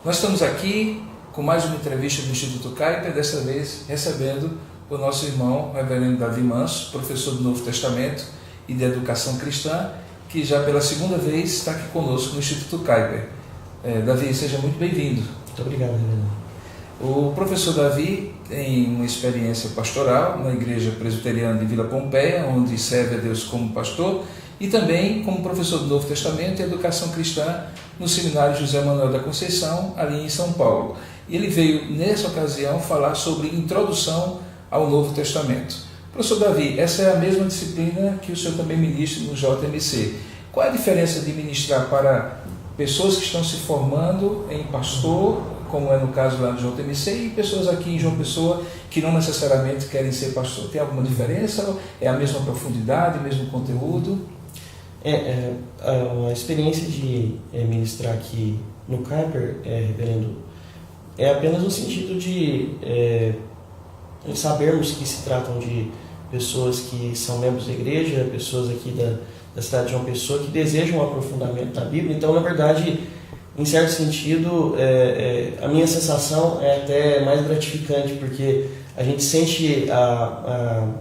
Nós estamos aqui com mais uma entrevista do Instituto Kuyper, dessa vez recebendo o nosso irmão, o reverendo Davi Manso, professor do Novo Testamento e de Educação Cristã, que já pela segunda vez está aqui conosco no Instituto Kuyper. Davi, seja muito bem-vindo. Muito obrigado, reverendo. O professor Davi tem uma experiência pastoral na Igreja Presbiteriana de Vila Pompeia, onde serve a Deus como pastor, e também como professor do Novo Testamento e Educação Cristã no Seminário José Manuel da Conceição, ali em São Paulo. E ele veio, nessa ocasião, falar sobre introdução ao Novo Testamento. Professor Davi, essa é a mesma disciplina que o senhor também ministra no JMC. Qual é a diferença de ministrar para pessoas que estão se formando em pastor, como é no caso lá do JMC, e pessoas aqui em João Pessoa que não necessariamente querem ser pastor? Tem alguma diferença? É a mesma profundidade, o mesmo conteúdo? A experiência de ministrar aqui no Kuyper, reverendo, é apenas no sentido de sabermos que se tratam de pessoas que são membros da igreja, pessoas aqui da cidade de João Pessoa que desejam um aprofundamento da Bíblia. Então, na verdade, em certo sentido, a minha sensação é até mais gratificante, porque a gente sente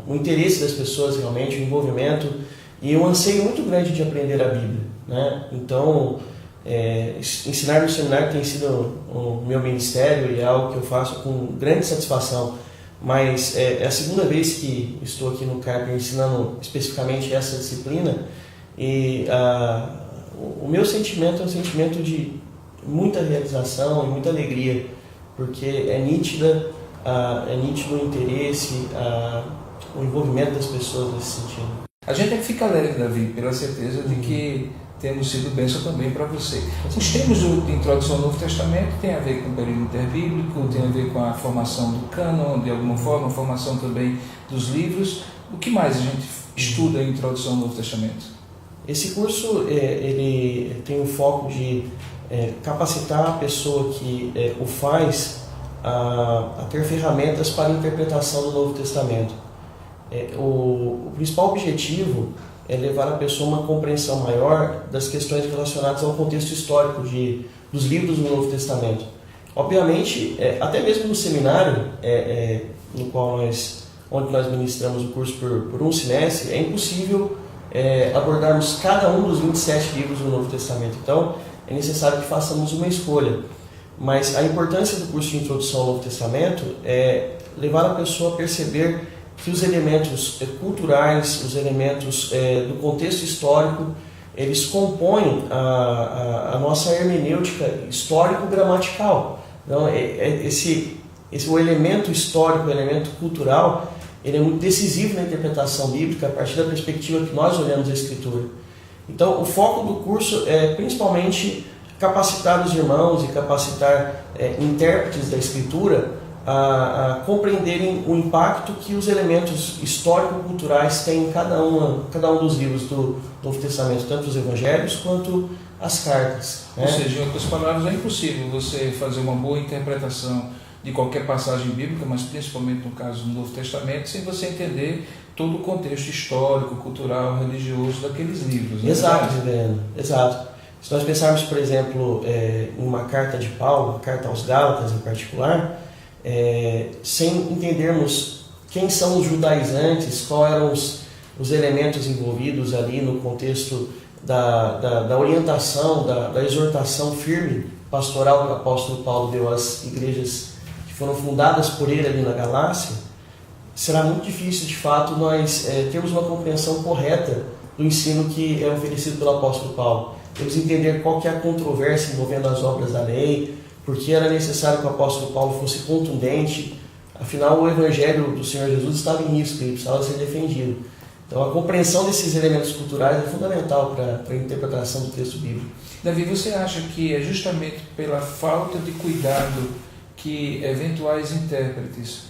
o interesse das pessoas realmente, o envolvimento e um anseio muito grande de aprender a Bíblia, né? Então, ensinar no seminário tem sido o meu ministério e é algo que eu faço com grande satisfação, mas é a segunda vez que estou aqui no Kuyper ensinando especificamente essa disciplina, e o meu sentimento é um sentimento de muita realização e muita alegria, porque é nítido o interesse, o envolvimento das pessoas nesse sentido. A gente é que fica alegre, Davi, pela certeza de que temos sido bênção também para você. Os termos de introdução ao Novo Testamento tem a ver com o período interbíblico, tem a ver com a formação do cânon, de alguma forma, a formação também dos livros. O que mais a gente estuda em introdução ao Novo Testamento? Esse curso ele tem o foco de capacitar a pessoa que o faz a ter ferramentas para a interpretação do Novo Testamento. O principal objetivo é levar a pessoa a uma compreensão maior das questões relacionadas ao contexto histórico dos livros do Novo Testamento. Obviamente, até mesmo no seminário, no qual onde nós ministramos o curso por um semestre, é impossível abordarmos cada um dos 27 livros do Novo Testamento. Então, é necessário que façamos uma escolha. Mas a importância do curso de Introdução ao Novo Testamento é levar a pessoa a perceber que os elementos culturais, os elementos do contexto histórico, eles compõem a nossa hermenêutica histórico-gramatical. Então, o elemento histórico, o elemento cultural, ele é muito decisivo na interpretação bíblica a partir da perspectiva que nós olhamos a Escritura. Então, o foco do curso é principalmente capacitar os irmãos e capacitar intérpretes da Escritura a compreenderem o impacto que os elementos histórico-culturais têm em cada um dos livros do Novo Testamento, tanto os evangelhos quanto as cartas, né? Ou seja, em outras palavras, é impossível você fazer uma boa interpretação de qualquer passagem bíblica, mas principalmente no caso do Novo Testamento, sem você entender todo o contexto histórico, cultural, religioso daqueles livros. Exato, reverendo. Exato. Se nós pensarmos, por exemplo, em uma carta de Paulo, a carta aos Gálatas em particular, sem entendermos quem são os judaizantes, quais eram os elementos envolvidos ali no contexto da orientação, da exortação firme pastoral que o apóstolo Paulo deu às igrejas que foram fundadas por ele ali na Galácia, será muito difícil, de fato, nós termos uma compreensão correta do ensino que é oferecido pelo apóstolo Paulo. Temos que entender qual que é a controvérsia envolvendo as obras da lei, porque era necessário que o apóstolo Paulo fosse contundente. Afinal, o evangelho do Senhor Jesus estava em risco, ele precisava ser defendido. Então, a compreensão desses elementos culturais é fundamental para a interpretação do texto bíblico. Davi, você acha que é justamente pela falta de cuidado que eventuais intérpretes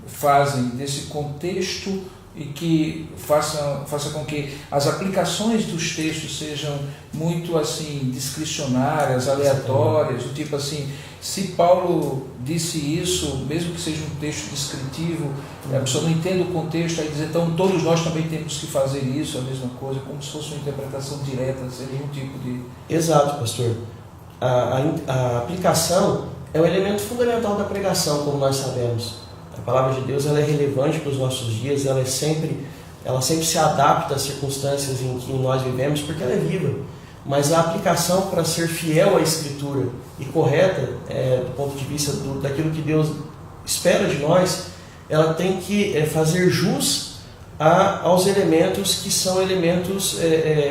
fazem desse contexto e que faça com que as aplicações dos textos sejam muito assim discricionárias, aleatórias, do tipo assim, se Paulo disse isso, mesmo que seja um texto descritivo, a pessoa não entende o contexto, aí diz, então todos nós também temos que fazer isso, a mesma coisa, como se fosse uma interpretação direta, seria um tipo de... Exato, pastor. a aplicação é o elemento fundamental da pregação, como nós sabemos. A palavra de Deus ela é relevante para os nossos dias, ela sempre se adapta às circunstâncias em que nós vivemos, porque ela é viva. Mas a aplicação para ser fiel à Escritura e correta, do ponto de vista daquilo que Deus espera de nós, ela tem que fazer jus aos elementos que são elementos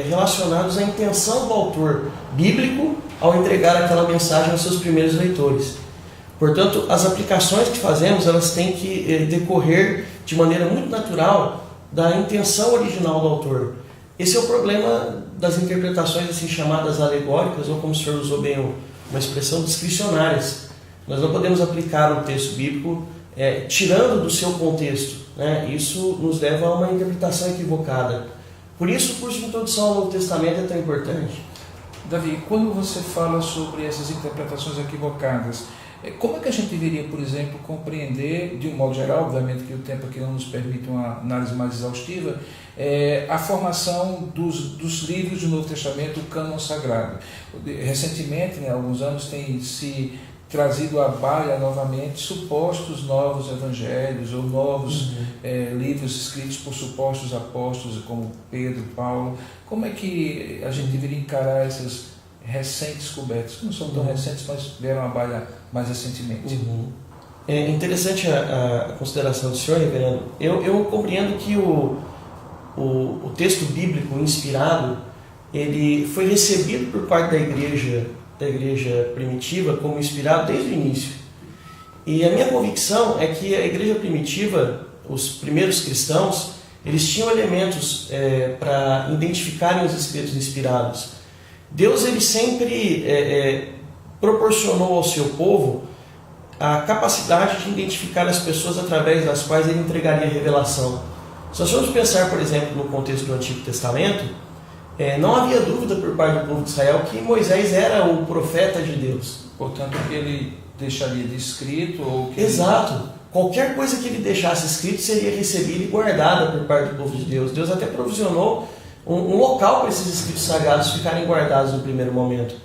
relacionados à intenção do autor bíblico ao entregar aquela mensagem aos seus primeiros leitores. Portanto, as aplicações que fazemos, elas têm que decorrer de maneira muito natural da intenção original do autor. Esse é o problema das interpretações assim chamadas alegóricas, ou como o senhor usou bem uma expressão, discricionárias. Nós não podemos aplicar um texto bíblico tirando do seu contexto, né? Isso nos leva a uma interpretação equivocada. Por isso, o curso de introdução ao Novo Testamento é tão importante. Davi, quando você fala sobre essas interpretações equivocadas, como é que a gente deveria, por exemplo, compreender, de um modo geral, obviamente que o tempo aqui não nos permite uma análise mais exaustiva, a formação dos livros do Novo Testamento, o cânon sagrado? Recentemente, há alguns anos, tem se trazido à baila novamente supostos novos evangelhos ou novos livros escritos por supostos apóstolos como Pedro, Paulo. Como é que a gente deveria encarar essas recentes descobertas, que não são tão recentes, mas vieram à baila mais recentemente? É interessante a consideração do senhor, reverendo. Eu compreendo que o texto bíblico inspirado, ele foi recebido por parte da igreja primitiva como inspirado desde o início. E a minha convicção é que a igreja primitiva, os primeiros cristãos, eles tinham elementos para identificarem os escritos inspirados. Deus ele sempre proporcionou ao seu povo a capacidade de identificar as pessoas através das quais ele entregaria revelação. Se nós formos pensar, por exemplo, no contexto do Antigo Testamento, não havia dúvida por parte do povo de Israel que Moisés era o profeta de Deus. Portanto, que ele deixaria de escrito ou que... Exato. Qualquer coisa que ele deixasse escrito seria recebida e guardada por parte do povo de Deus. Deus até provisionou um local para esses escritos sagrados ficarem guardados no primeiro momento.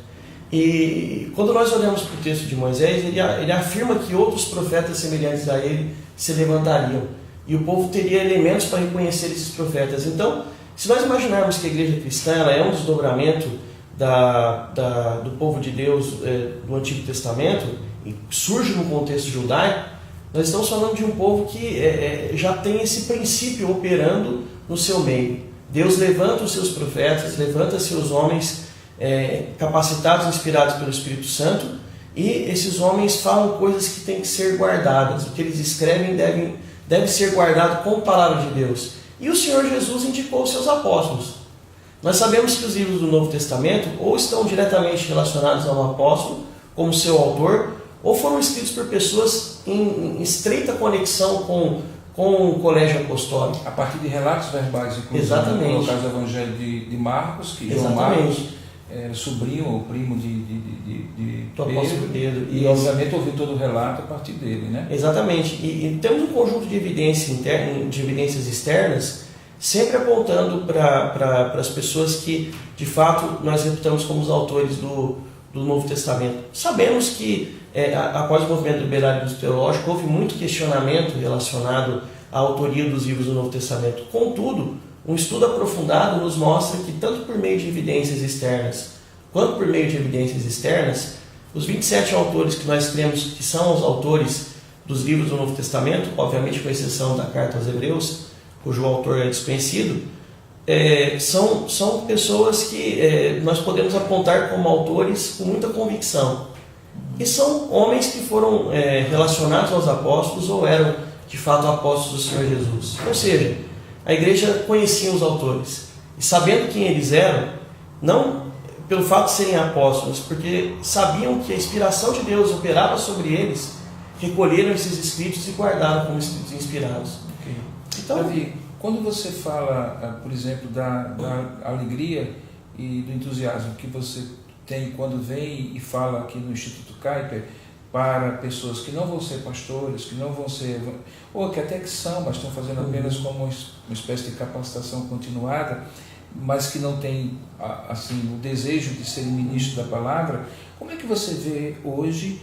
E quando nós olhamos para o texto de Moisés, ele afirma que outros profetas semelhantes a ele se levantariam. E o povo teria elementos para reconhecer esses profetas. Então, se nós imaginarmos que a igreja cristã ela é um desdobramento do povo de Deus do Antigo Testamento, e surge no contexto judaico, nós estamos falando de um povo que já tem esse princípio operando no seu meio. Deus levanta os seus profetas, levanta seus homens capacitados, inspirados pelo Espírito Santo, e esses homens falam coisas que têm que ser guardadas. O que eles escrevem deve ser guardado com a palavra de Deus. E o Senhor Jesus indicou os seus apóstolos. Nós sabemos que os livros do Novo Testamento ou estão diretamente relacionados a um apóstolo, como seu autor, ou foram escritos por pessoas em estreita conexão com o colégio apostólico. A partir de relatos verbais, inclusive. Exatamente. No caso do Evangelho de Marcos, que João Marcos era sobrinho ou primo de Pedro, e obviamente ouviu todo o relato a partir dele, né? Exatamente. E temos um conjunto de evidências externas, sempre apontando para as pessoas que, de fato, nós reputamos como os autores do Novo Testamento. Sabemos que, após o movimento liberalismo teológico, houve muito questionamento relacionado à autoria dos livros do Novo Testamento. Contudo, um estudo aprofundado nos mostra que, tanto por meio de evidências externas, quanto por meio de evidências externas, os 27 autores que nós cremos que são os autores dos livros do Novo Testamento, obviamente com exceção da Carta aos Hebreus, cujo autor é desconhecido, são pessoas que nós podemos apontar como autores com muita convicção. E são homens que foram relacionados aos apóstolos ou eram, de fato, apóstolos do Senhor Jesus. Ou seja, a igreja conhecia os autores. E sabendo quem eles eram, não pelo fato de serem apóstolos, porque sabiam que a inspiração de Deus operava sobre eles, recolheram esses escritos e guardaram como escritos inspirados. Okay. Então, Davi, quando você fala, por exemplo, da alegria e do entusiasmo que você tem quando vem e fala aqui no Instituto Kuyper para pessoas que não vão ser pastores, que não vão ser, ou que até que são, mas estão fazendo apenas como uma espécie de capacitação continuada, mas que não tem assim, o desejo de ser ministro da palavra, como é que você vê hoje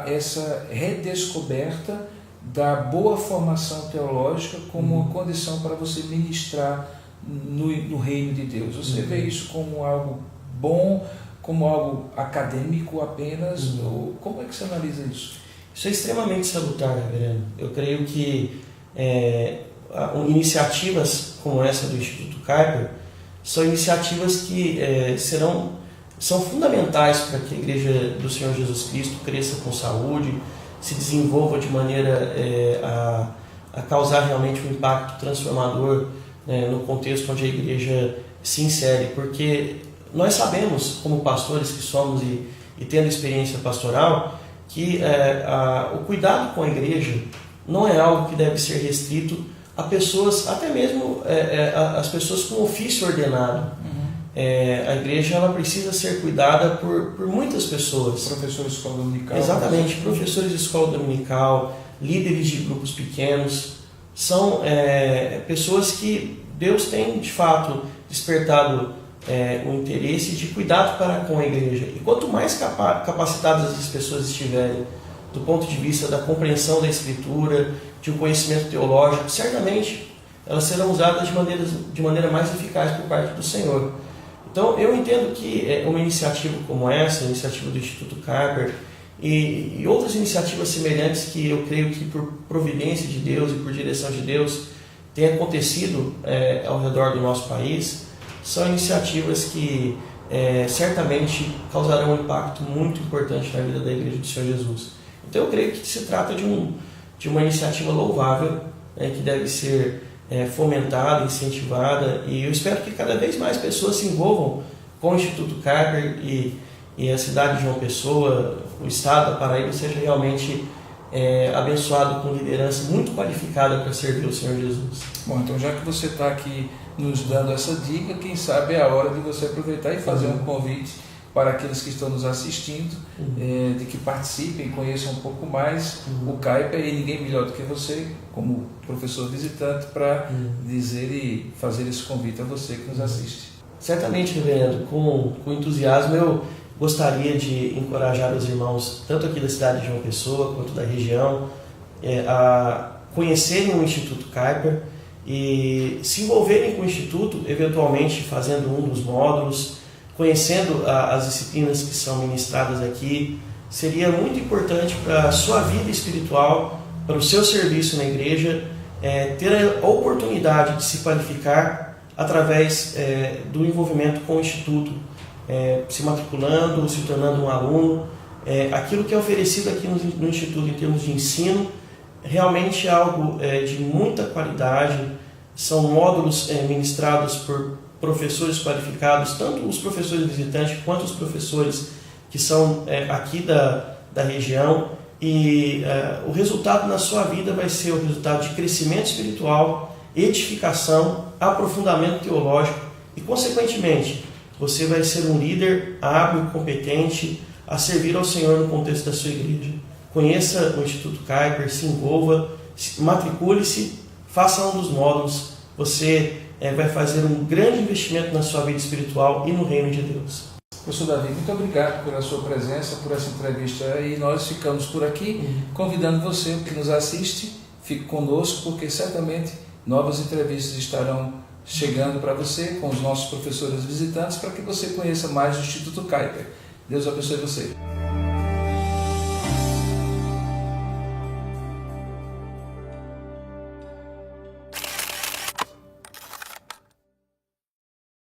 essa redescoberta da boa formação teológica como uma condição para você ministrar no reino de Deus? Você vê isso como algo bom, como algo acadêmico apenas? Ou como é que você analisa isso? Isso é extremamente salutar, reverendo. Eu creio que iniciativas como essa do Instituto Kuyper são iniciativas que são fundamentais para que a Igreja do Senhor Jesus Cristo cresça com saúde, se desenvolva de maneira a causar realmente um impacto transformador, né, no contexto onde a Igreja se insere, porque nós sabemos, como pastores que somos e tendo experiência pastoral, que o cuidado com a Igreja não é algo que deve ser restrito a pessoas, até mesmo as pessoas com ofício ordenado. A igreja ela precisa ser cuidada por muitas pessoas. Professores de escola dominical. Exatamente, professores de escola dominical, líderes de grupos pequenos, são pessoas que Deus tem de fato despertado o interesse de cuidado para com a igreja. E quanto mais capacitadas as pessoas estiverem do ponto de vista da compreensão da Escritura, de um conhecimento teológico, certamente elas serão usadas de maneira mais eficaz por parte do Senhor. Então, eu entendo que uma iniciativa como essa, a iniciativa do Instituto Kuyper e outras iniciativas semelhantes que eu creio que por providência de Deus e por direção de Deus tem acontecido ao redor do nosso país, são iniciativas que certamente causarão um impacto muito importante na vida da Igreja do Senhor Jesus. Então, eu creio que se trata de uma iniciativa louvável, que deve ser fomentada, incentivada, e eu espero que cada vez mais pessoas se envolvam com o Instituto Kuyper e a cidade de João Pessoa, o estado da Paraíba, seja realmente abençoado com liderança muito qualificada para servir o Senhor Jesus. Bom, então já que você está aqui nos dando essa dica, quem sabe é a hora de você aproveitar e fazer um convite para aqueles que estão nos assistindo, de que participem, conheçam um pouco mais o Kuyper, e ninguém melhor do que você, como professor visitante, para dizer e fazer esse convite a você que nos assiste. Certamente, reverendo, com entusiasmo eu gostaria de encorajar os irmãos, tanto aqui da cidade de João Pessoa, quanto da região, a conhecerem o Instituto Kuyper e se envolverem com o Instituto, eventualmente fazendo um dos módulos, conhecendo as disciplinas que são ministradas aqui. Seria muito importante para a sua vida espiritual, para o seu serviço na igreja, ter a oportunidade de se qualificar através do envolvimento com o Instituto, se matriculando, se tornando um aluno. Aquilo que é oferecido aqui no Instituto em termos de ensino realmente é algo de muita qualidade. São módulos ministrados por professores qualificados, tanto os professores visitantes quanto os professores que são aqui da região, e o resultado na sua vida vai ser o resultado de crescimento espiritual, edificação, aprofundamento teológico e, consequentemente, você vai ser um líder hábil e competente a servir ao Senhor no contexto da sua igreja. Conheça o Instituto Kuyper, se envolva, matricule-se, faça um dos módulos. Você vai fazer um grande investimento na sua vida espiritual e no reino de Deus. Professor Davi, muito obrigado pela sua presença, por essa entrevista, e nós ficamos por aqui, convidando você que nos assiste, fique conosco, porque certamente novas entrevistas estarão chegando para você com os nossos professores visitantes, para que você conheça mais o Instituto Kuyper. Deus abençoe você.